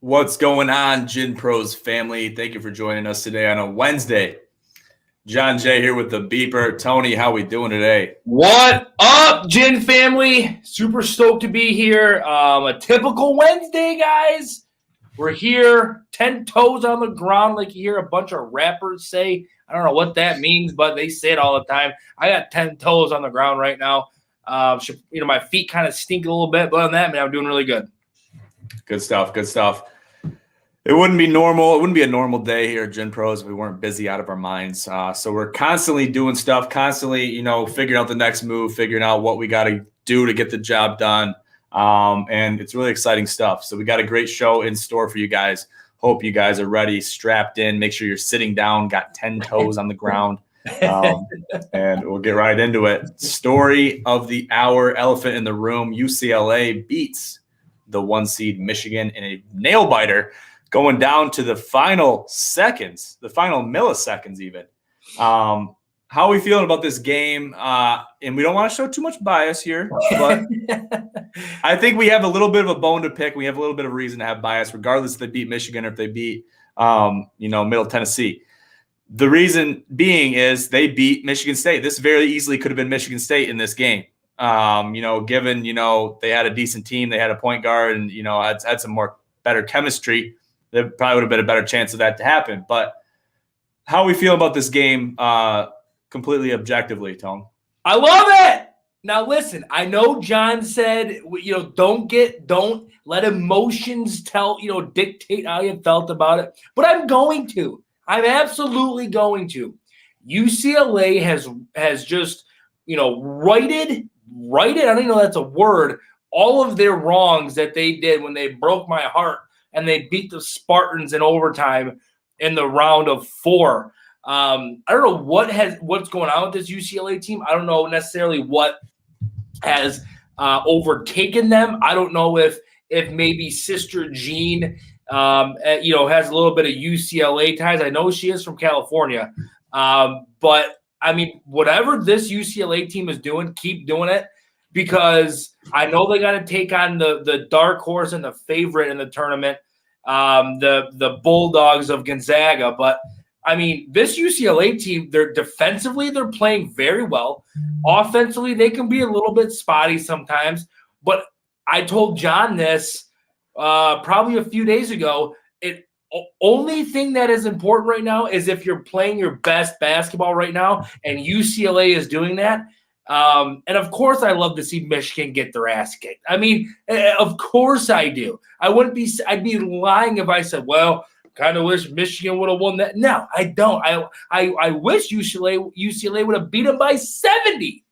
What's going on, Gin Pros family? Thank you for joining us today on a Wednesday. John Jay here with the beeper. Tony, how we doing today? What up, Gin family? Super stoked to be here. A typical Wednesday, guys. We're here, 10 toes on the ground, like you hear a bunch of rappers say. I don't know what that means, but they say it all the time. I got 10 toes on the ground right now. My feet kind of stink a little bit, but other than that, man, I'm doing really good. Good stuff. Good stuff. It wouldn't be normal. It wouldn't be a normal day here at Gin Pros if we weren't busy out of our minds. So we're constantly doing stuff, constantly, figuring out the next move, figuring out what we got to do to get the job done. And it's really exciting stuff. So we got a great show in store for you guys. Hope you guys are ready, strapped in. Make sure you're sitting down, got 10 toes on the ground. And we'll get right into it. Story of the hour, elephant in the room. UCLA beats the 1 seed Michigan in a nail biter, going down to the final seconds, the final milliseconds even. How are we feeling about this game? And we don't want to show too much bias here, but I think we have a little bit of a bone to pick. We have a little bit of reason to have bias, regardless if they beat Michigan or if they beat, Middle Tennessee. The reason being is they beat Michigan State. This very easily could have been Michigan State in this game. Given, they had a decent team, they had a point guard and, had some more better chemistry, there probably would have been a better chance of that to happen. But how are we feel about this game completely objectively, Tone? I love it. Now, listen, I know John said, don't let emotions dictate how you felt about it. But I'm going to. I'm absolutely going to. UCLA has just, righted, I don't even know that's a word, all of their wrongs that they did when they broke my heart and they beat the Spartans in overtime in the round of 4. I don't know what's going on with this UCLA team. I don't know necessarily what has overtaken them. I don't know if maybe Sister Jean, has a little bit of UCLA ties. I know she is from California, but I mean, whatever this UCLA team is doing, keep doing it, because I know they got to take on the dark horse and the favorite in the tournament, the Bulldogs of Gonzaga. But I mean, this UCLA team, they're playing very well. Offensively, they can be a little bit spotty sometimes. But I told John this probably a few days ago. Only thing that is important right now is if you're playing your best basketball right now, and UCLA is doing that. And of course, I love to see Michigan get their ass kicked. I mean, of course I do. I'd be lying if I said, well, kind of wish Michigan would have won that. No, I don't. I wish UCLA would have beat them by 70,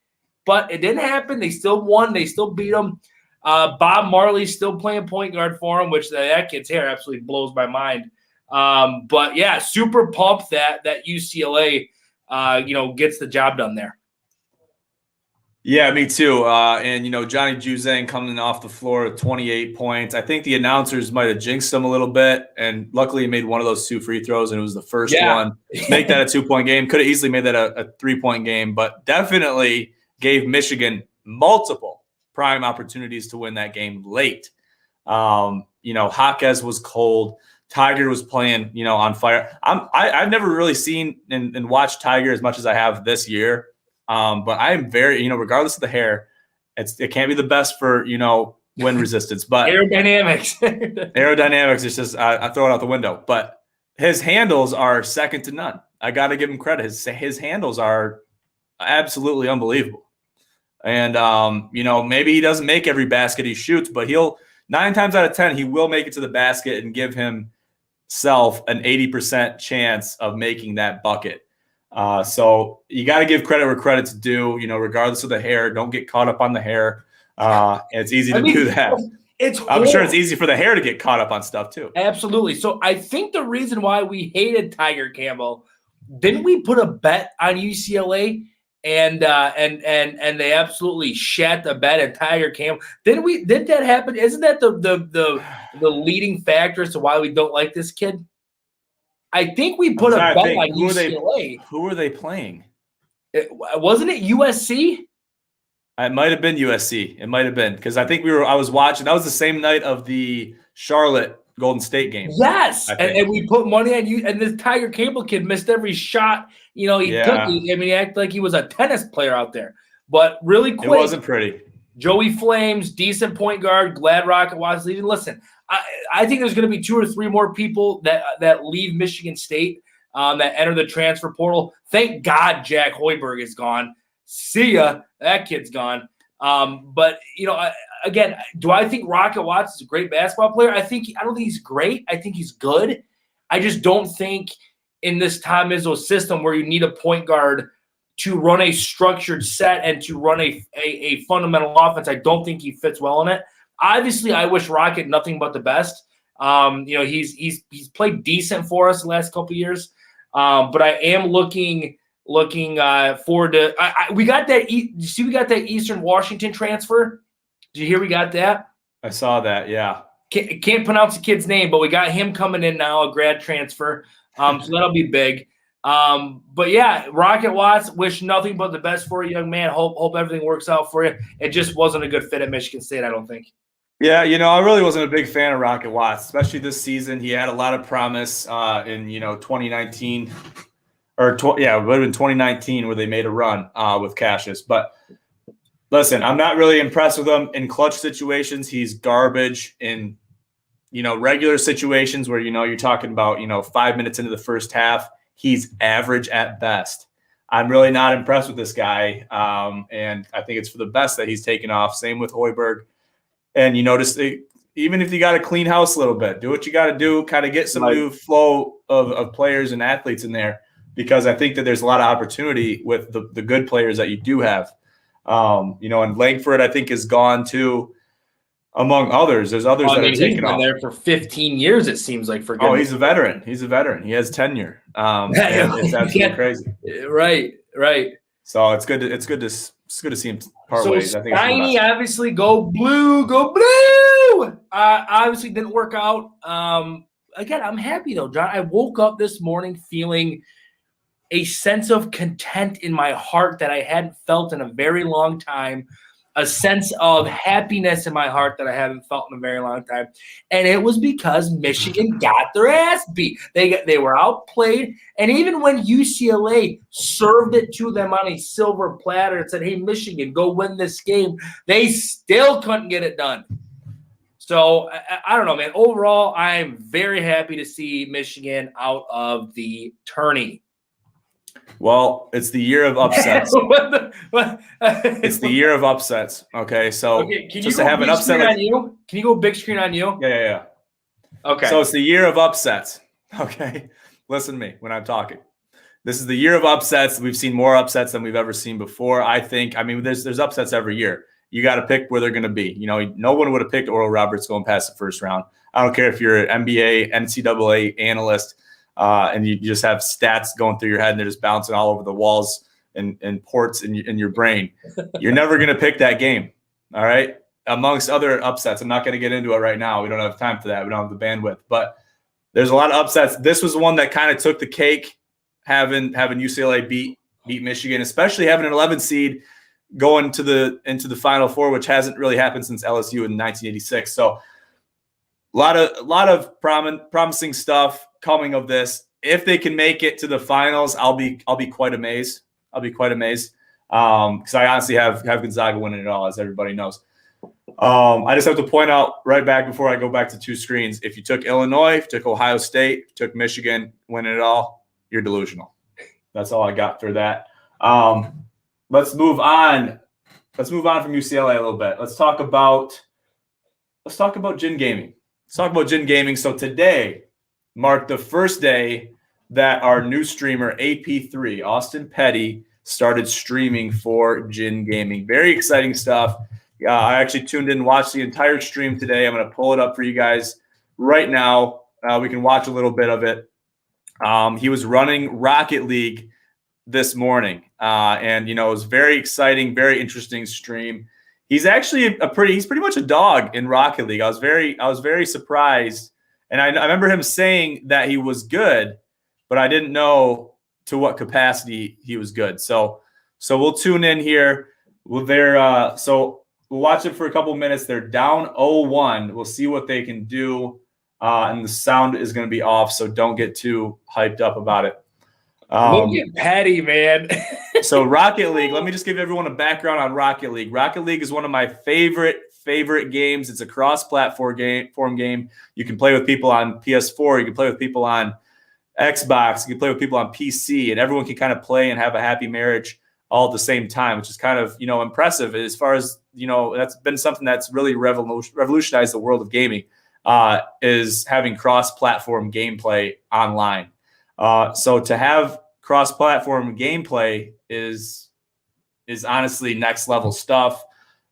but it didn't happen. They still won. They still beat them. Bob Marley's still playing point guard for him, which that kid's hair absolutely blows my mind. But yeah, super pumped that UCLA, gets the job done there. Yeah, me too. And Johnny Juzang coming off the floor with 28 points. I think the announcers might have jinxed him a little bit, and luckily he made one of those 2 free throws, and it was the first one. Make that a 2-point game. Could have easily made that a 3-point game, but definitely gave Michigan multiple prime opportunities to win that game late. Jaquez was cold. Tiger was playing, on fire. I've never really seen and watched Tiger as much as I have this year. But I am very, regardless of the hair, it can't be the best for, wind resistance. But aerodynamics is just, I throw it out the window. But his handles are second to none. I got to give him credit. His handles are absolutely unbelievable. And, maybe he doesn't make every basket he shoots, but 9 times out of 10, he will make it to the basket and give himself an 80% chance of making that bucket. So you got to give credit where credit's due, regardless of the hair. Don't get caught up on the hair. It's easy to do that. I'm sure it's easy for the hair to get caught up on stuff too. Absolutely. So I think the reason why we hated Tiger Campbell, didn't we put a bet on UCLA? And they absolutely shat the bet at Tiger Campbell. Did that happen? Isn't that the leading factor as to why we don't like this kid? I think we put a bet on UCLA. Who were they playing? Wasn't it USC? It might have been USC. It might have been, because I think I was watching. That was the same night of the Charlotte Golden State game. Yes, and we put money on you. And this Tiger Cable kid missed every shot. He took. I mean, he acted like he was a tennis player out there. But really quick, it wasn't pretty. Joey Flames, decent point guard. Glad Rocket Watts leaving. Listen, I think there's going to be 2 or 3 more people that leave Michigan State that enter the transfer portal. Thank God Jack Hoiberg is gone. See ya. That kid's gone. But again, do I think Rocket Watts is a great basketball player? I don't think he's great. I think he's good. I just don't think in this Tom Izzo system where you need a point guard to run a structured set and to run a fundamental offense, I don't think he fits well in it. Obviously, I wish Rocket nothing but the best. He's played decent for us the last couple of years, but I am looking forward to. We got that. You see, we got that Eastern Washington transfer. Did you hear we got that? I saw that. Yeah. Can't pronounce the kid's name, but we got him coming in now, a grad transfer. So that'll be big. But yeah, Rocket Watts, wish nothing but the best for you, young man. Hope everything works out for you. It just wasn't a good fit at Michigan State, I don't think. Yeah, I really wasn't a big fan of Rocket Watts, especially this season. He had a lot of promise in 2019, or it would have been 2019 where they made a run with Cassius. But listen, I'm not really impressed with him in clutch situations. He's garbage in regular situations where you're talking about 5 minutes into the first half. He's average at best. I'm really not impressed with this guy, and I think it's for the best that he's taken off. Same with Hoiberg. And just even if you got to clean house a little bit, do what you got to do, kind of get some new flow of players and athletes in there, because I think that there's a lot of opportunity with the good players that you do have. And Langford, I think, is gone too, among others. There's others that are taken off. He's been there for 15 years, it seems like. For he's a veteran. He's a veteran. He has tenure. It's absolutely crazy. Right. So it's good to see him part ways. I think Steiny, obviously, go blue. Obviously didn't work out. Again, I'm happy though, John. I woke up this morning feeling a sense of content in my heart that I hadn't felt in a very long time. A sense of happiness in my heart that I haven't felt in a very long time. And it was because Michigan got their ass beat. They were outplayed. And even when UCLA served it to them on a silver platter and said, hey, Michigan, go win this game, they still couldn't get it done. So I don't know, man. Overall, I'm very happy to see Michigan out of the tourney. Well, it's the year of upsets. It's the year of upsets. Okay, so just to have an upset on you, can you go big screen on you? Yeah. Okay. So it's the year of upsets. Okay, listen to me when I'm talking. This is the year of upsets. We've seen more upsets than we've ever seen before. I mean, there's upsets every year. You got to pick where they're going to be. No one would have picked Oral Roberts going past the first round. I don't care if you're an NBA, NCAA analyst. And you just have stats going through your head and they're just bouncing all over the walls and ports in your brain. You're never going to pick that game, all right? Amongst other upsets. I'm not going to get into it right now. We don't have time for that. We don't have the bandwidth. But there's a lot of upsets. This was one that kind of took the cake, having UCLA beat Michigan, especially having an 11 seed going into the Final Four, which hasn't really happened since LSU in 1986. So a lot of promising stuff coming of this. If they can make it to the finals, I'll be quite amazed. Because I honestly have Gonzaga winning it all, as everybody knows. I just have to point out right back before I go back to two screens, if you took Illinois, if you took Ohio State, if you took Michigan winning it all, you're delusional. That's all I got for that. Let's move on. Let's move on from UCLA a little bit. Let's talk about Gin Gaming. So today marked the first day that our new streamer, AP3, Austin Petty, started streaming for Gin Gaming. Very exciting stuff. I actually tuned in and watched the entire stream today. I'm going to pull it up for you guys right now. We can watch a little bit of it. He was running Rocket League this morning, and it was very exciting, very interesting stream. He's actually he's pretty much a dog in Rocket League. I was very surprised, and I remember him saying that he was good, but I didn't know to what capacity he was good. So we'll tune in here. We'll watch it for a couple minutes. They're down 0-1. We'll see what they can do and the sound is going to be off, so don't get too hyped up about it. Look at Petty, man. So Rocket League, let me just give everyone a background on Rocket League. Rocket League is one of my favorite games. It's a cross-platform game. You can play with people on PS4. You can play with people on Xbox. You can play with people on PC, and everyone can kind of play and have a happy marriage all at the same time, which is kind of, impressive as far as, that's been something that's really revolutionized the world of gaming, is having cross-platform gameplay online. So to have cross-platform gameplay is honestly next level stuff.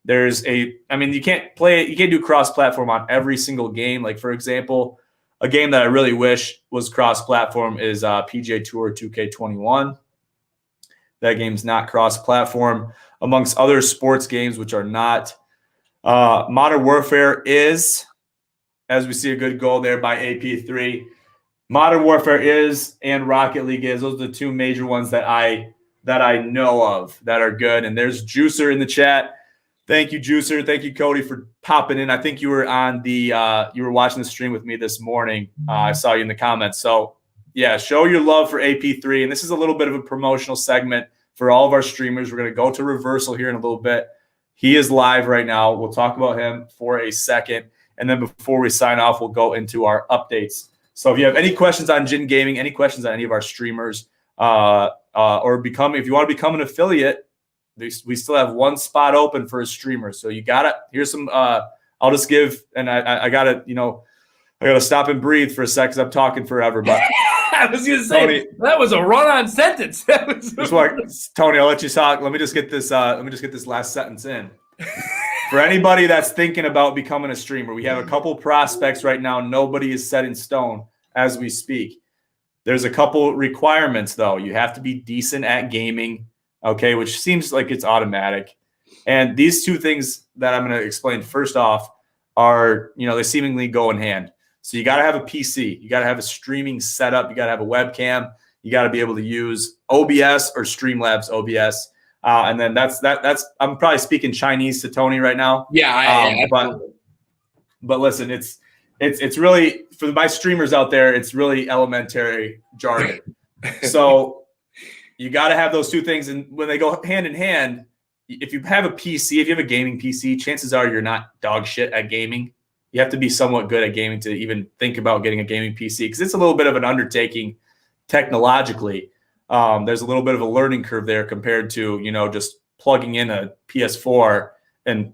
You can't do cross-platform on every single game. Like, for example, a game that I really wish was cross-platform is PGA Tour 2K21. That game's not cross-platform, amongst other sports games which are not. Modern Warfare is, as we see a good goal there by AP3. Modern Warfare is, and Rocket League is. Those are the two major ones that I know of that are good. And there's Juicer in the chat. Thank you, Juicer. Thank you, Cody, for popping in. I think you were on you were watching the stream with me this morning. I saw you in the comments. So yeah, show your love for AP3. And this is a little bit of a promotional segment for all of our streamers. We're going to go to Reversal here in a little bit. He is live right now. We'll talk about him for a second. And then before we sign off, we'll go into our updates. So if you have any questions on Jin Gaming, any questions on any of our streamers, or if you want to become an affiliate, we still have one spot open for a streamer. So you got it. Here's some. I'll just give, and I got to, I got to stop and breathe for a sec because I'm talking forever. But I was going to say, Tony, that was a run-on sentence. Tony, I'll let you talk. Let me just get this. Let me just get this last sentence in. For anybody that's thinking about becoming a streamer, we have a couple prospects right now. Nobody is set in stone as we speak. There's a couple requirements, though. You have to be decent at gaming, okay, which seems like it's automatic. And these two things that I'm going to explain first off are, they seemingly go in hand. So you got to have a PC. You got to have a streaming setup. You got to have a webcam. You got to be able to use OBS or Streamlabs OBS. And then that's I'm probably speaking Chinese to Tony right now. Yeah, but listen, it's really, for my streamers out there, it's really elementary jargon. So you got to have those two things, and when they go hand in hand, if you have a PC, if you have a gaming PC, chances are you're not dog shit at gaming. You have to be somewhat good at gaming to even think about getting a gaming PC, because it's a little bit of an undertaking technologically. There's a little bit of a learning curve there compared to, just plugging in a PS4 and,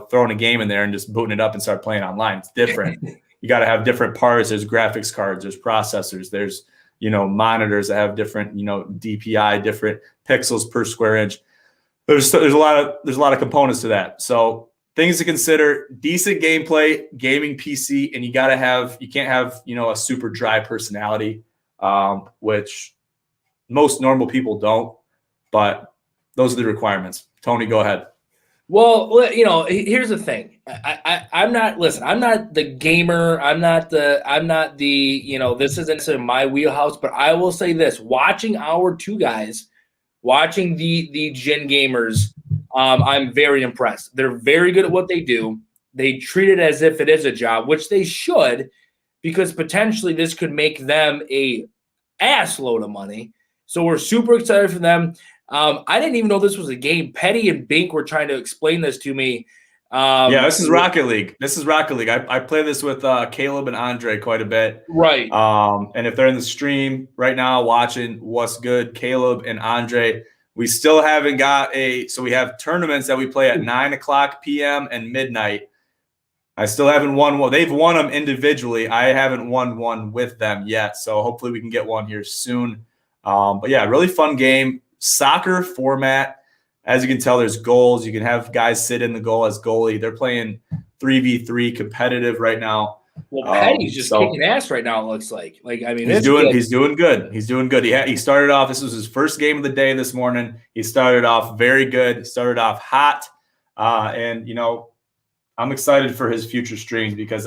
throwing a game in there and just booting it up and start playing online. It's different. You got to have different parts. There's graphics cards, there's processors, there's, monitors that have different, DPI, different pixels per square inch. There's a lot of components to that. So things to consider: decent gameplay, gaming PC, and you can't have, a super dry personality, which most normal people don't, but those are the requirements. Tony, go ahead. Well, here's the thing. I'm not the gamer. I'm not the, this isn't in my wheelhouse, but I will say this: watching our two guys, watching the Jin gamers, I'm very impressed. They're very good at what they do. They treat it as if it is a job, which they should, because potentially this could make them a ass load of money. So we're super excited for them. I didn't even know this was a game. Petty and Bink were trying to explain this to me. This is Rocket League. I play this with Caleb and Andre quite a bit. Right. And if they're in the stream right now watching, what's good, Caleb and Andre, we still haven't got so we have tournaments that we play at 9:00 p.m. and midnight. I still haven't won one. They've won them individually. I haven't won one with them yet. So hopefully we can get one here soon. But yeah, really fun game. Soccer format. As you can tell, there's goals. You can have guys sit in the goal as goalie. They're playing 3v3 competitive right now. Well, Petty's just kicking ass right now, it looks like. He's doing good. He's doing good. He started off, this was his first game of the day this morning. He started off very good, started off hot. And I'm excited for his future streams because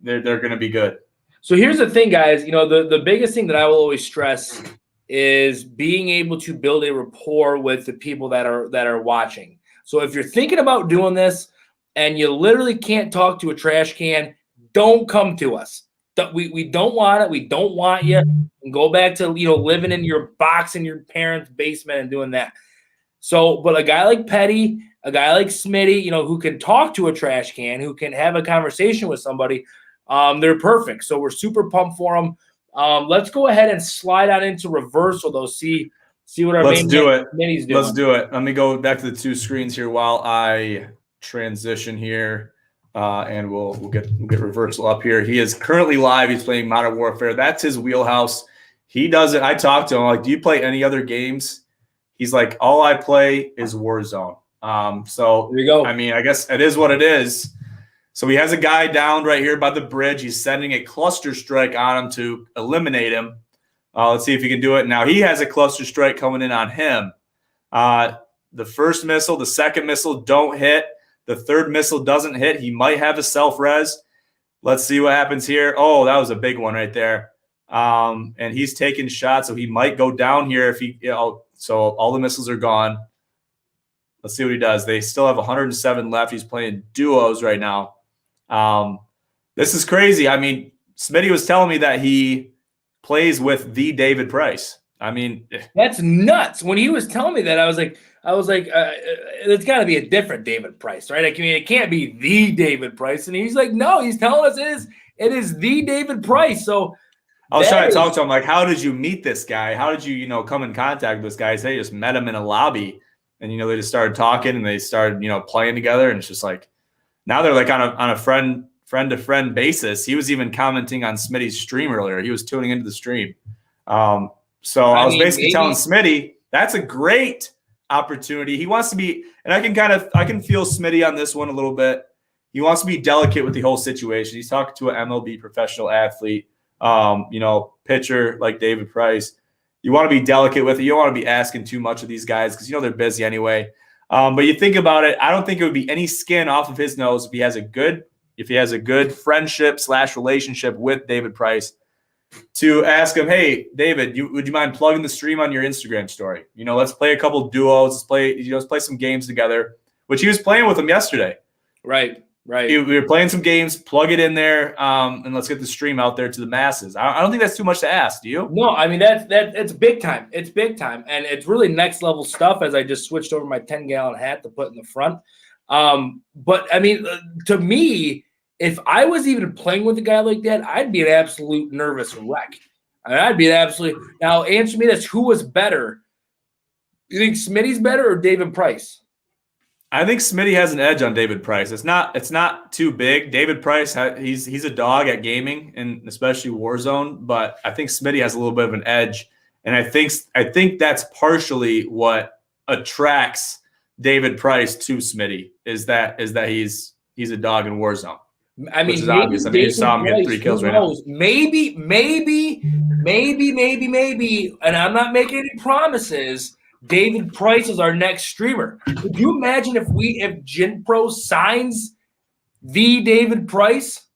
they're going to be good. So here's the thing, guys. The biggest thing that I will always stress is being able to build a rapport with the people that are watching. So if you're thinking about doing this and you literally can't talk to a trash can, don't come to us. We don't want it. We don't want you. And go back to living in your box in your parents' basement and doing that. So, but a guy like Petty, a guy like Smitty, who can talk to a trash can, who can have a conversation with somebody, they're perfect. So we're super pumped for them. Let's go ahead and slide on into reversal, though. See what our Let's do it. Smitty's doing. Let's do it. Let me go back to the two screens here while I transition here, and we'll get reversal up here. He is currently live. He's playing Modern Warfare. That's his wheelhouse. He does it. I talked to him. I'm like, do you play any other games? He's like, all I play is Warzone. So there you go. I mean, I guess it is what it is. So he has a guy down right here by the bridge. He's sending a cluster strike on him to eliminate him. Let's see if he can do it. Now he has a cluster strike coming in on him. The first missile, the second missile don't hit. The third missile doesn't hit. He might have a self-res. Let's see what happens here. Oh, that was a big one right there. And he's taking shots, so he might go down here if he so all the missiles are gone. Let's see what he does. They still have 107 left. He's playing duos right now. This is crazy. I mean, Smitty was telling me that he plays with the David Price. I mean, that's nuts. When he was telling me that, I was like, it's got to be a different David Price, right? I mean, it can't be the David Price. And he's like, no, he's telling us it is the David Price. So I was trying to talk to him like, how did you meet this guy? How did you, come in contact with this guy? They just met him in a lobby, and they just started talking and they started, playing together. And it's just like now they're like on a friend to friend basis. He was even commenting on Smitty's stream earlier. He was tuning into the stream. So I was basically telling Smitty that's a great opportunity. He wants to be, and I can feel Smitty on this one a little bit. He wants to be delicate with the whole situation. He's talking to an MLB professional athlete, pitcher like David Price. You want to be delicate with it. You don't want to be asking too much of these guys because they're busy anyway. But you think about it, I don't think it would be any skin off of his nose if he has a good friendship / relationship with David Price to ask him, hey, David, would you mind plugging the stream on your Instagram story? Let's play a couple duos. Let's play some games together, which he was playing with him yesterday. Right. We were playing some games, plug it in there, and let's get the stream out there to the masses. I don't think that's too much to ask. Do you? No, I mean, it's big time. It's big time. And it's really next level stuff as I just switched over my 10-gallon hat to put in the front. But, I mean, to me, if I was even playing with a guy like that, I'd be an absolute nervous wreck. I mean, I'd be an absolute – now, answer me this. Who was better? You think Smitty's better or David Price? I think Smitty has an edge on David Price. It's not too big. David Price, he's a dog at gaming, and especially Warzone, but I think Smitty has a little bit of an edge. And I think that's partially what attracts David Price to Smitty is that he's a dog in Warzone. I mean, which is obvious. I mean, you saw him get 3 kills right now. Maybe, and I'm not making any promises. David Price is our next streamer. Could you imagine if Gen Pro signs the David Price?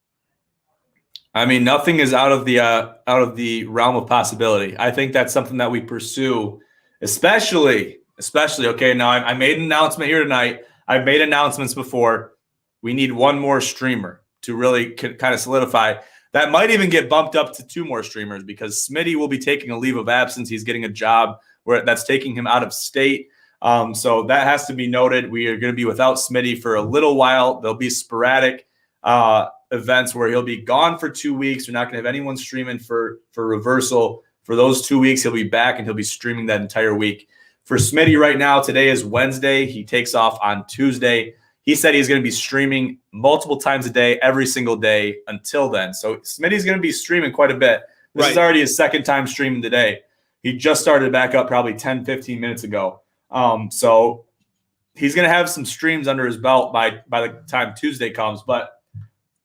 I mean, nothing is out of the realm of possibility. I think that's something that we pursue, especially. Okay, now I made an announcement here tonight. I've made announcements before. We need one more streamer to really kind of solidify. That might even get bumped up to 2 more streamers because Smitty will be taking a leave of absence. He's getting a job that's taking him out of state. So that has to be noted. We are going to be without Smitty for a little while. There'll be sporadic events where he'll be gone for 2 weeks. We're not going to have anyone streaming for reversal. For those 2 weeks, he'll be back and he'll be streaming that entire week. For Smitty right now, today is Wednesday. He takes off on Tuesday. He said he's going to be streaming multiple times a day, every single day until then. So Smitty's going to be streaming quite a bit. This is already his second time streaming today. He just started back up probably 10, 15 minutes ago. So he's going to have some streams under his belt by the time Tuesday comes. But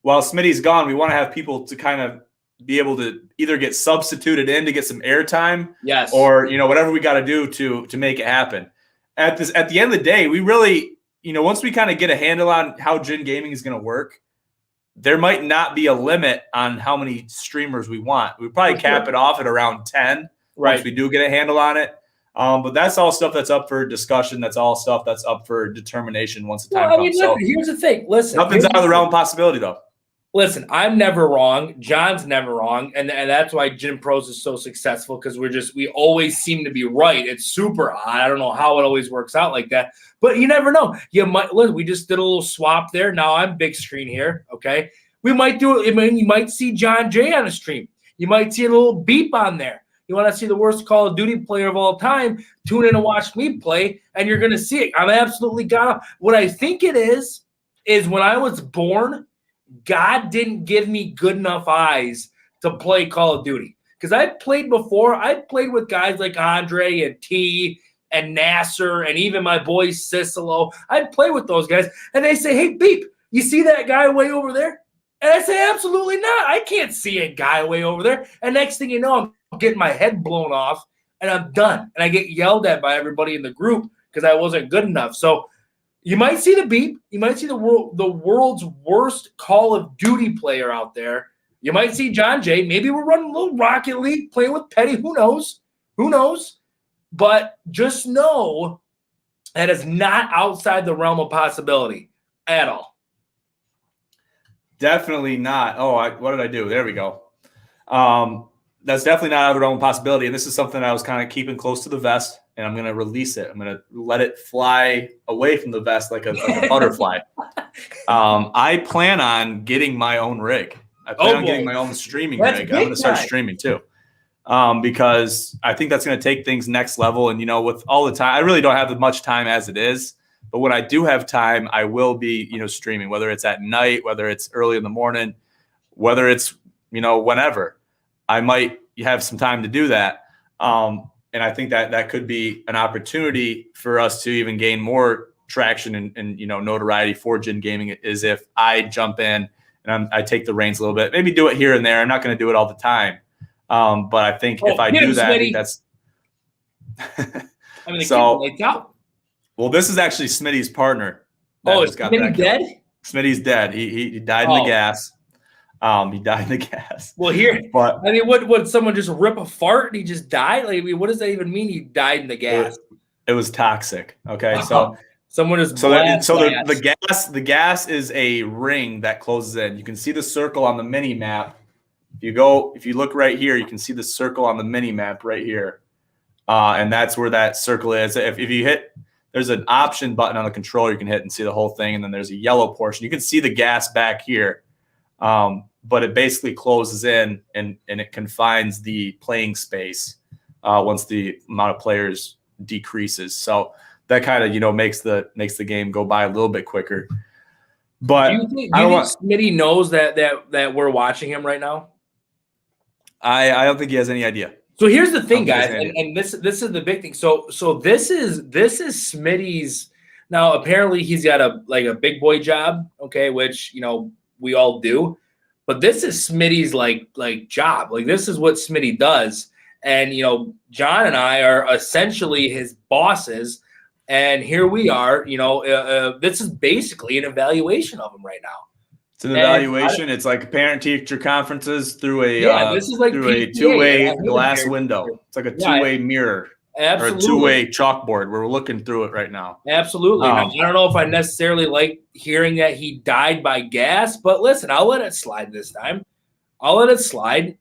while Smitty's gone, we want to have people to kind of be able to either get substituted in to get some airtime, yes, or whatever we got to do to make it happen. At the end of the day, we really once we kind of get a handle on how Gen Gaming is going to work, there might not be a limit on how many streamers we want. We probably cap it off at around 10 once we do get a handle on it. But that's all stuff that's up for discussion. That's all stuff that's up for determination once the time comes. Here's the thing. Listen, nothing's out of the realm of possibility, though. Listen, I'm never wrong. John's never wrong. And that's why Gym Pros is so successful, because we always seem to be right. It's super odd. I don't know how it always works out like that. But you never know. You might listen, we just did a little swap there. Now I'm big screen here. Okay. We might do it. I mean, you might see John Jay on a stream. You might see a little beep on there. You want to see the worst Call of Duty player of all time, tune in and watch me play, and you're going to see it. I'm absolutely gone. What I think it is when I was born, God didn't give me good enough eyes to play Call of Duty. Because I've played before. I've played with guys like Andre and T and Nasser and even my boy Cicelo. I'd play with those guys, and they say, hey, Beep, you see that guy way over there? And I say, absolutely not. I can't see a guy way over there. And next thing you know, I'm getting my head blown off, and I'm done. And I get yelled at by everybody in the group because I wasn't good enough. So you might see the beep. You might see the world's worst Call of Duty player out there. You might see John Jay. Maybe we're running a little Rocket League, playing with Petty. Who knows? Who knows? But just know that is not outside the realm of possibility at all. Definitely not. Oh, what did I do? There we go. That's definitely not out of the realm of possibility. And this is something I was kind of keeping close to the vest, and I'm going to release it. I'm going to let it fly away from the vest like a butterfly. I plan on getting my own rig. I plan on getting my own streaming rig. I'm going to start streaming too, because I think that's going to take things next level. And, with all the time, I really don't have much time as it is. But when I do have time, I will be, streaming, whether it's at night, whether it's early in the morning, whether it's, whenever. I might have some time to do that. And I think that could be an opportunity for us to even gain more traction and notoriety for Gin Gaming, is if I jump in and I take the reins a little bit, maybe do it here and there. I'm not going to do it all the time. But I think if I do that, I think that's I mean, the out. Well, this is actually Smitty's partner. Is Smitty dead? Smitty's dead. He died in the gas. He died in the gas. Well, but I mean, would someone just rip a fart and he just died? Like, I mean, what does that even mean? He died in the gas. It was toxic. Okay, so someone is the gas is a ring that closes in. You can see the circle on the mini map. If you look right here, you can see the circle on the mini map right here, and that's where that circle is. If you hit. There's an option button on the controller you can hit and see the whole thing, and then there's a yellow portion. You can see the gas back here, but it basically closes in and it confines the playing space once the amount of players decreases. So that kind of makes the game go by a little bit quicker. But do you think Smitty knows that we're watching him right now? I don't think he has any idea. So here's the thing, guys, and this is the big thing. So this is Smitty's. Now apparently he's got a big boy job, okay, which we all do, but this is Smitty's like job. Like, this is what Smitty does, and John and I are essentially his bosses, and here we are. This is basically an evaluation of him right now. It's an evaluation. It's like parent-teacher conferences through a this is like through a two-way glass window. It's like a two-way mirror. Absolutely. Or a two-way chalkboard where we're looking through it right now. Absolutely. Now, I don't know if I necessarily like hearing that he died by gas, but listen, I'll let it slide this time. I'll let it slide.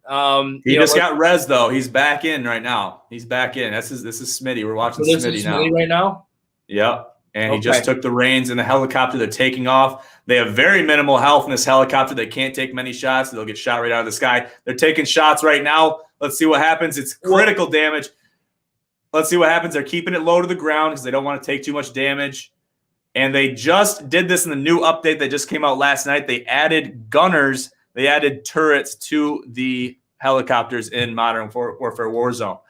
He just got res though. He's back in right now. He's back in. This is Smitty. We're watching Smitty now. Right now. Yep. And he just took the reins in the helicopter. They're taking off. They have very minimal health in this helicopter. They can't take many shots. They'll get shot right out of the sky. They're taking shots right now. Let's see what happens. It's critical damage. Let's see what happens. They're keeping it low to the ground because they don't want to take too much damage. And they just did this in the new update that just came out last night. They added gunners. They added turrets to the helicopters in Modern Warfare Warzone.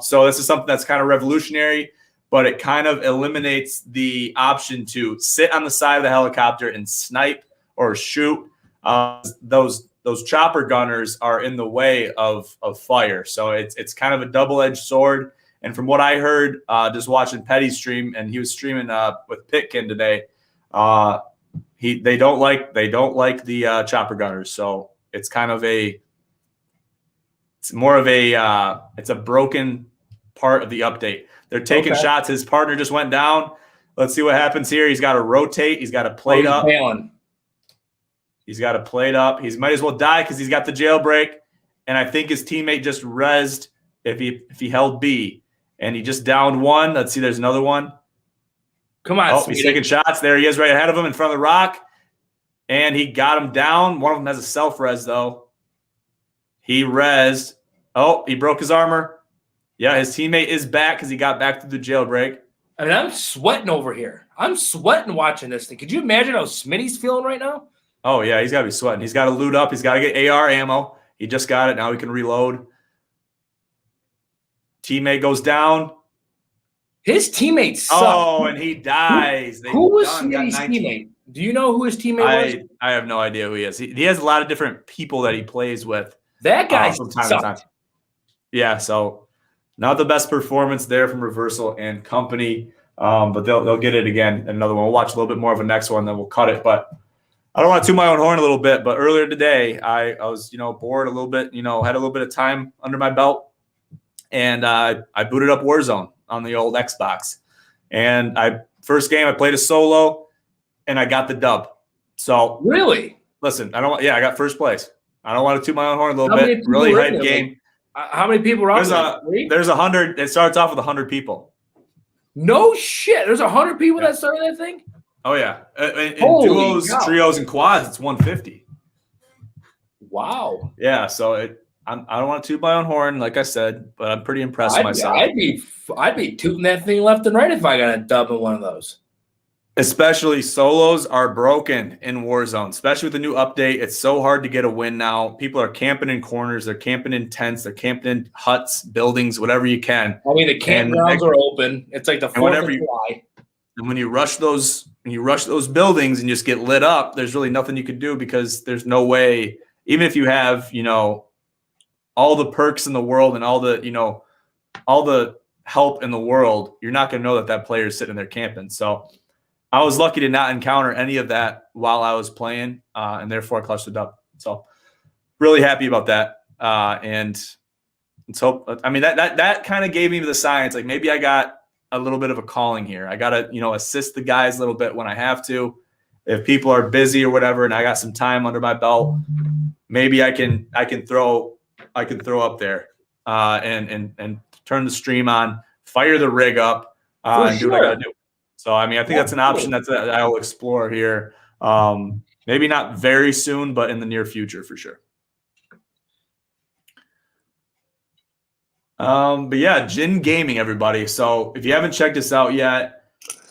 So this is something that's kind of revolutionary, but it kind of eliminates the option to sit on the side of the helicopter and snipe or shoot. Those chopper gunners are in the way of fire. So it's kind of a double-edged sword. And from what I heard, just watching Petty's stream, and he was streaming with Pitkin today, they don't like the chopper gunners. So it's kind of it's a broken part of the update. They're taking shots. His partner just went down. Let's see what happens here. He's got to rotate. He's got to plate up. He's got a plate up. He might as well die because he's got the jailbreak. And I think his teammate just rezzed if he held B. And he just downed one. Let's see, there's another one. Come on, oh, he's taking shots. There he is right ahead of him in front of the rock. And he got him down. One of them has a self-res, though. He rezzed. Oh, he broke his armor. Yeah, his teammate is back because he got back through the jailbreak. I mean, I'm sweating over here. I'm sweating watching this thing. Could you imagine how Smitty's feeling right now? Oh, yeah, he's got to be sweating. He's got to loot up. He's got to get AR ammo. He just got it. Now he can reload. Teammate goes down. His teammate sucked. Oh, and he dies. Who was Smitty's teammate? Do you know who his teammate was? I have no idea who he is. He has a lot of different people that he plays with. That guy from time to time. Yeah, so not the best performance there from Reversal and company, but they'll get it again. Another one. We'll watch a little bit more of a next one, then we'll cut it. But I don't want to toot my own horn a little bit, but earlier today I was bored a little bit. Had a little bit of time under my belt, and I booted up Warzone on the old Xbox. And first game I played a solo, and I got the dub. So really, listen, I got first place. I don't want to toot my own horn a little bit. Really hype game. How many people are on there? There's 100. It starts off with 100 people. No shit. There's 100 people that started that thing? Oh, yeah. In duos, trios, and quads, it's 150. Wow. Yeah, so I don't want to toot my own horn, like I said, but I'm pretty impressed with myself. I'd be tooting that thing left and right if I got a dub in one of those. Especially solos are broken in Warzone, especially with the new update. It's so hard to get a win now. People are camping in corners. They're camping in tents. They're camping in huts, buildings, whatever you can. I mean, the campgrounds are open. It's like the 4th of July. And when you rush those buildings and just get lit up, there's really nothing you can do because there's no way, even if you have, all the perks in the world and all the help in the world, you're not going to know that player is sitting there camping. So I was lucky to not encounter any of that while I was playing, and therefore I clutched it up. So really happy about that. And so, I mean, that kind of gave me the signs, like maybe I got a little bit of a calling here. I got to, assist the guys a little bit when I have to. If people are busy or whatever, and I got some time under my belt, maybe I can throw up there and turn the stream on, fire the rig up, and do what I got to do. So, I mean, I think that's an option that I'll explore here. Maybe not very soon, but in the near future for sure. But yeah, Jin Gaming, everybody. So if you haven't checked us out yet,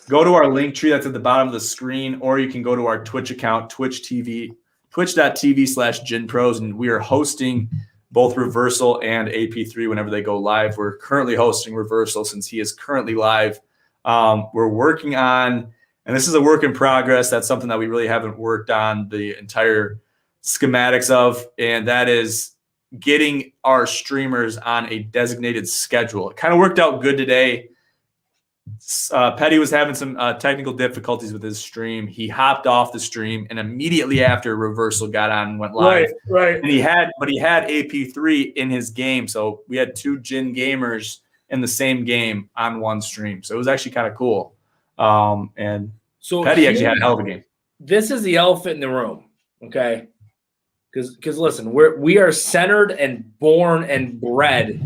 go to our link tree that's at the bottom of the screen, or you can go to our Twitch account, twitch.tv/JinPros, and we are hosting both Reversal and AP3 whenever they go live. We're currently hosting Reversal since he is currently live. We're working on, and this is a work in progress. That's something that we really haven't worked on the entire schematics of, and that is getting our streamers on a designated schedule. It kind of worked out good today. Petty was having some technical difficulties with his stream. He hopped off the stream, and immediately after Reversal got on and went live. Right. And he had AP3 in his game, so we had two Jin gamers in the same game on one stream. So it was actually kind of cool. And so Petty actually had a hell of a game. This is the elephant in the room, okay? Because listen, we are centered and born and bred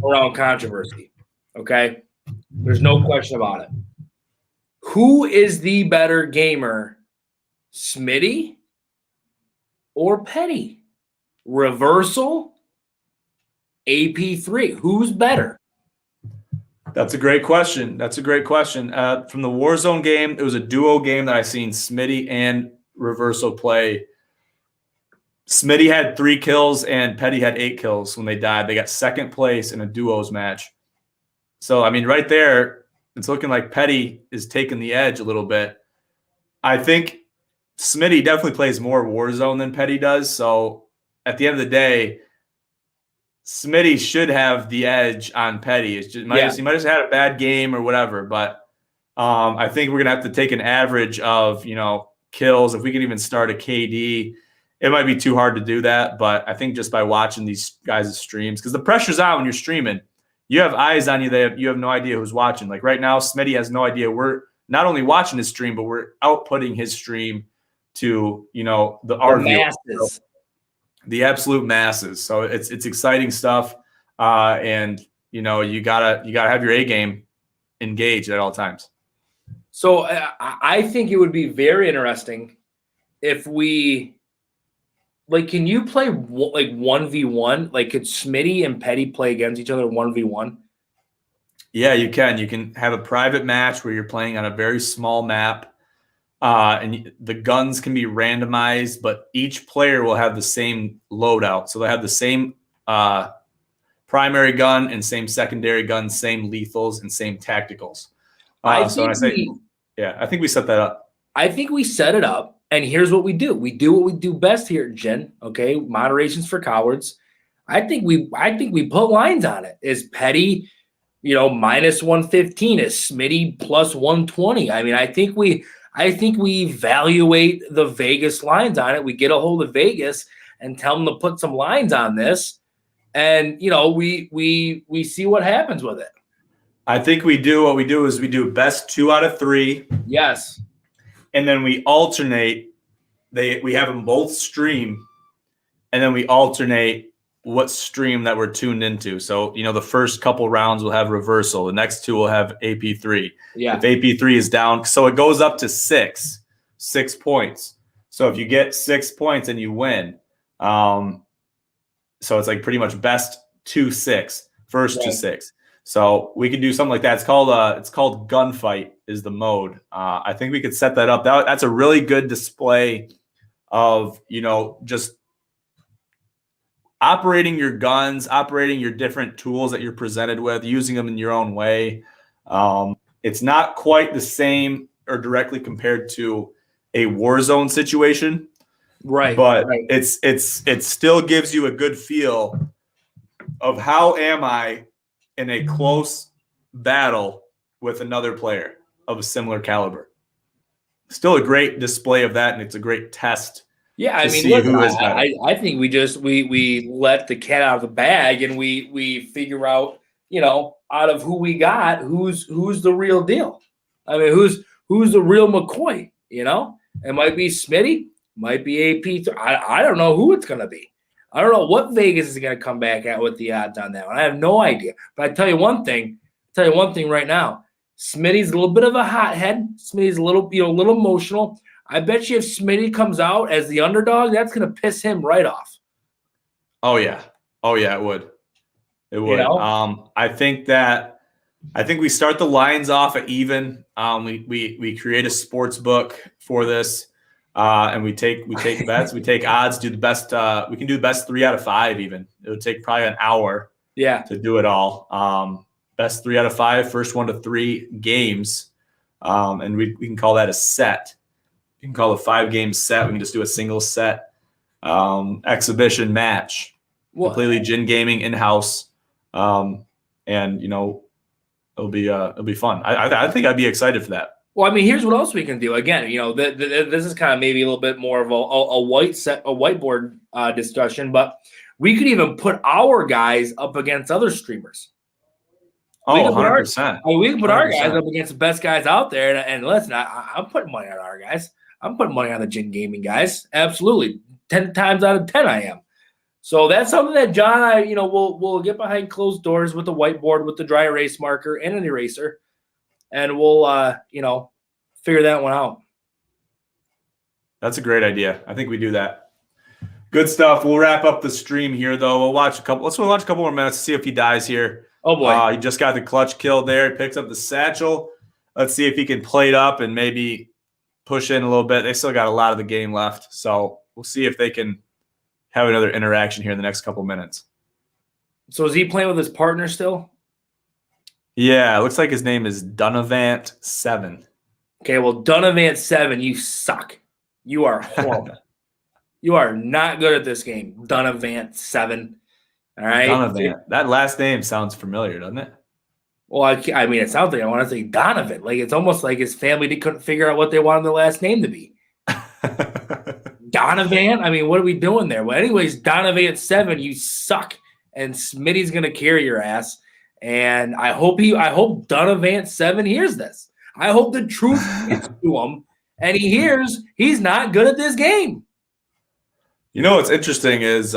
around controversy, okay? There's no question about it. Who is the better gamer, Smitty or Petty? Reversal, AP3. Who's better? That's a great question. From the Warzone game, it was a duo game that I seen Smitty and Reversal play. Smitty had 3 kills and Petty had 8 kills when they died. They got second place in a duos match. So, I mean, right there, it's looking like Petty is taking the edge a little bit. I think Smitty definitely plays more Warzone than Petty does. So, at the end of the day, Smitty should have the edge on Petty. It's just, he might have had a bad game or whatever. But I think we're going to have to take an average of, kills. If we can even start a KD, it might be too hard to do that. But I think just by watching these guys' streams, because the pressure's on when you're streaming. You have eyes on you that you have no idea who's watching. Like right now, Smitty has no idea. We're not only watching his stream, but we're outputting his stream to The viewers. masses. The absolute masses. So it's exciting stuff, and you gotta have your A game engaged at all times. So I think it would be very interesting if we can you play like 1v1? Like, could Smitty and Petty play against each other 1v1? Yeah, you can. You can have a private match where you're playing on a very small map, and the guns can be randomized, but each player will have the same loadout. So they have the same primary gun and same secondary gun, same lethals and same tacticals. I think we set that up. I think we set it up, and here's what we do. We do what we do best here at Gen. Okay, moderation's for cowards. I think we put lines on it. Is Petty, minus 115? Is Smitty plus 120? I mean, I think we evaluate the Vegas lines on it. We get a hold of Vegas and tell them to put some lines on this, and we see what happens with it. I think we do best 2 out of 3. Yes. And then we alternate. We have them both stream, and then we alternate what stream that we're tuned into. So, the first couple rounds will have reversal. The next 2 will have AP3. Yeah. If AP3 is down, so it goes up to 6 points. So if you get 6 points and you win, so it's like pretty much best 2-6, first to 6. So we could do something like that. It's called Gunfight is the mode. I think we could set that up. That's a really good display of, just operating your guns, operating your different tools that you're presented with, using them in your own way. It's not quite the same or directly compared to a Warzone situation. Right. But it still gives you a good feel of how am I in a close battle with another player of a similar caliber. Still a great display of that, and it's a great test. Yeah, I mean, listen, I think we let the cat out of the bag, and we figure out, out of who we got, who's the real deal. I mean, who's the real McCoy? It might be Smitty, might be AP. I don't know who it's gonna be. I don't know what Vegas is going to come back at with the odds on that one. I have no idea. But I tell you one thing right now. Smitty's a little bit of a hothead. Smitty's a little emotional. I bet you if Smitty comes out as the underdog, that's going to piss him right off. Oh yeah, it would. It would. I think we start the lines off at even. We create a sports book for this. And we take bets, we take odds, do the best. We can do the best 3 out of 5 even. It would take probably an hour to do it all. Best 3 out of 5, first 1 to 3 games. And we can call that a set. You can call it a 5-game set. We can just do a single set exhibition match. Completely Gin Gaming in-house. And it'll be fun. I think I'd be excited for that. Well, I mean, here's what else we can do. Again, this is kind of maybe a little bit more of a whiteboard discussion, but we could even put our guys up against other streamers. 100%. We can put our guys up against the best guys out there. And listen, I'm putting money on our guys. I'm putting money on the Gin Gaming guys. Absolutely. 10 times out of 10 I am. So that's something that John and I, we'll get behind closed doors with the whiteboard, with the dry erase marker and an eraser. And we'll, figure that one out. That's a great idea. I think we do that. Good stuff. We'll wrap up the stream here, though. Let's watch a couple more minutes to see if he dies here. Oh, boy. He just got the clutch kill there. He picks up the satchel. Let's see if he can plate up and maybe push in a little bit. They still got a lot of the game left. So we'll see if they can have another interaction here in the next couple minutes. So is he playing with his partner still? Yeah, it looks like his name is Donovan7. Okay, well, Donovan7, you suck. You are horrible. You are not good at this game, Donovan7. All right? Donovan. That last name sounds familiar, doesn't it? Well, I mean, it sounds like I want to say Donovan. Like, it's almost like his family couldn't figure out what they wanted their last name to be. Donovan? I mean, what are we doing there? Well, anyways, Donovan7, you suck. And Smitty's going to carry your ass. And I hope Donovan7 hears this. I hope the truth gets to him, and he hears he's not good at this game. You know what's interesting is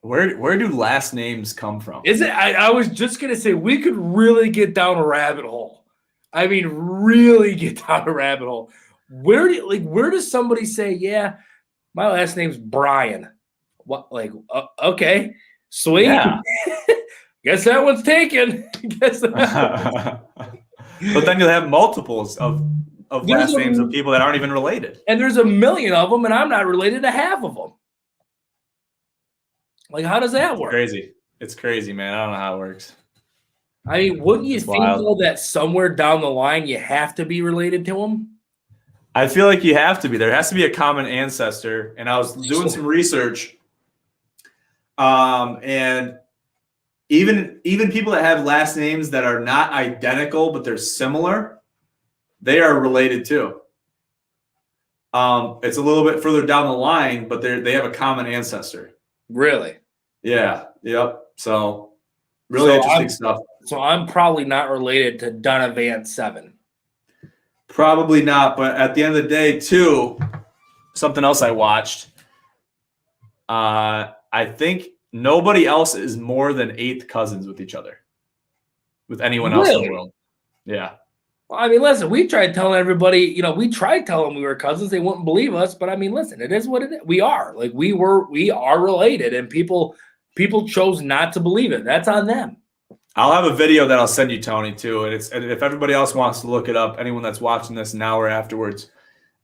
where do last names come from? Is it? I was just gonna say we could really get down a rabbit hole. I mean, really get down a rabbit hole. Where does somebody say, yeah, my last name's Brian? What? Okay, sweet. Yeah. Guess that one's taken. But then you'll have multiples of last names of people that aren't even related. And there's a million of them, and I'm not related to half of them. Like, how does that work? It's crazy, man. I don't know how it works. I mean, wouldn't you think, though, that somewhere down the line you have to be related to them? I feel like you have to be. There has to be a common ancestor. And I was doing some research, and even people that have last names that are not identical but they're similar, they are related too. It's a little bit further down the line, but they have a common ancestor. Really? Yeah. Yep. So really interesting stuff. So I'm probably not related to Donovan 7. Probably not, but at the end of the day, too, something else I watched. I think nobody else is more than 8th cousins with each other, with anyone else in the world. Yeah. Well, I mean, listen, we tried telling everybody, we tried telling them we were cousins. They wouldn't believe us, but I mean, listen, it is what it is. We are. Like, we are related, and people chose not to believe it. That's on them. I'll have a video that I'll send you, Tony, too. And if everybody else wants to look it up, anyone that's watching this now or afterwards,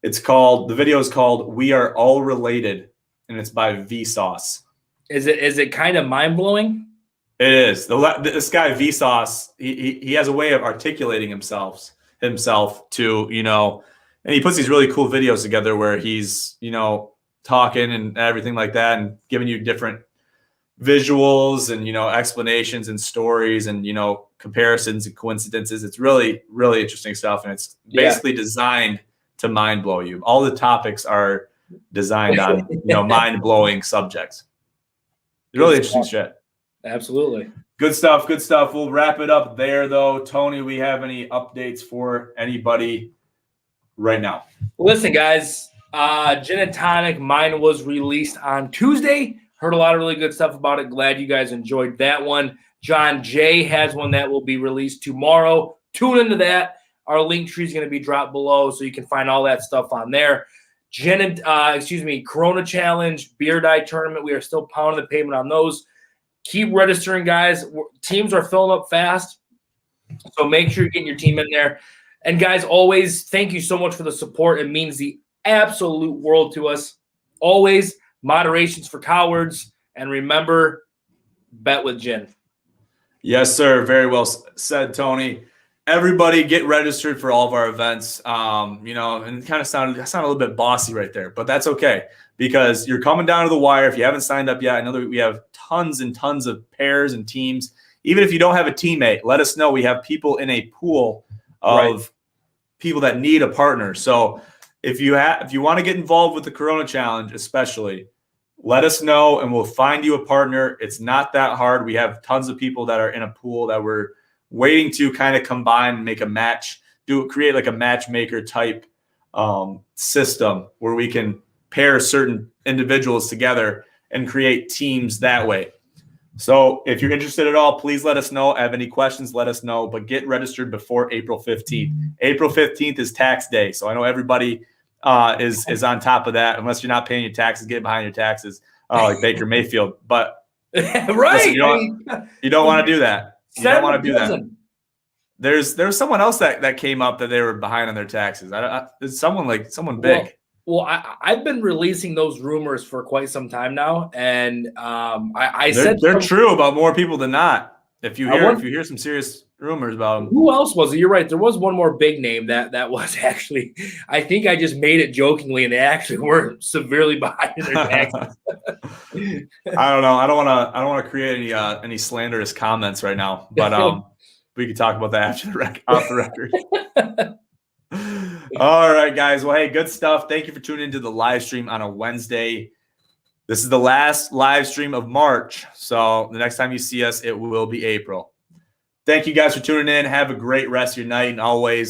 the video is called "We Are All Related," and it's by Vsauce. Is it kind of mind blowing? It is. This guy Vsauce, he has a way of articulating himself to, and he puts these really cool videos together where he's, talking and everything like that and giving you different visuals and, explanations and stories and, comparisons and coincidences. It's really, really interesting stuff. And it's basically designed to mind blow you. All the topics are designed on, mind blowing subjects. Really interesting shit. Absolutely. Good stuff. Good stuff. We'll wrap it up there, though. Tony, we have any updates for anybody right now? Listen, guys, Gin and Tonic, mine was released on Tuesday. Heard a lot of really good stuff about it. Glad you guys enjoyed that one. John Jay has one that will be released tomorrow. Tune into that. Our link tree is going to be dropped below, so you can find all that stuff on there. Corona Challenge, Beer Die Tournament. We are still pounding the pavement on those. Keep registering, guys. Teams are filling up fast, so make sure you're getting your team in there. And, guys, always thank you so much for the support. It means the absolute world to us. Always, moderation's for cowards. And remember, bet with gin. Yes, sir. Very well said, Tony. Everybody get registered for all of our events. And it kind of sounded a little bit bossy right there, but that's okay because you're coming down to the wire. If you haven't signed up yet, I know that we have tons and tons of pairs and teams. Even if you don't have a teammate, let us know. We have people in a pool of people that need a partner. So if you want to get involved with the Corona Challenge, especially, let us know and we'll find you a partner. It's not that hard. We have tons of people that are in a pool that we're waiting to kind of combine and make a match, create like a matchmaker type system where we can pair certain individuals together and create teams that way. So if you're interested at all, please let us know. Have any questions, let us know, but get registered before April 15th. April 15th is tax day. So I know everybody is on top of that. Unless you're not paying your taxes, get behind your taxes like Baker Mayfield. But listen, you don't want to do that. You don't want to do that. There's someone else that came up that they were behind on their taxes. It's someone big. Well, I've been releasing those rumors for quite some time now, and they're true about more people than not. If you hear some serious rumors about them. Who else was it? You're right. There was one more big name that was actually. I think I just made it jokingly, and they actually were severely behind in their taxes. I don't know. I don't want to create any slanderous comments right now, but we can talk about that off the record. All right, guys. Well, hey, good stuff. Thank you for tuning into the live stream on a Wednesday. This is the last live stream of March. So the next time you see us, it will be April. Thank you guys for tuning in. Have a great rest of your night. And always,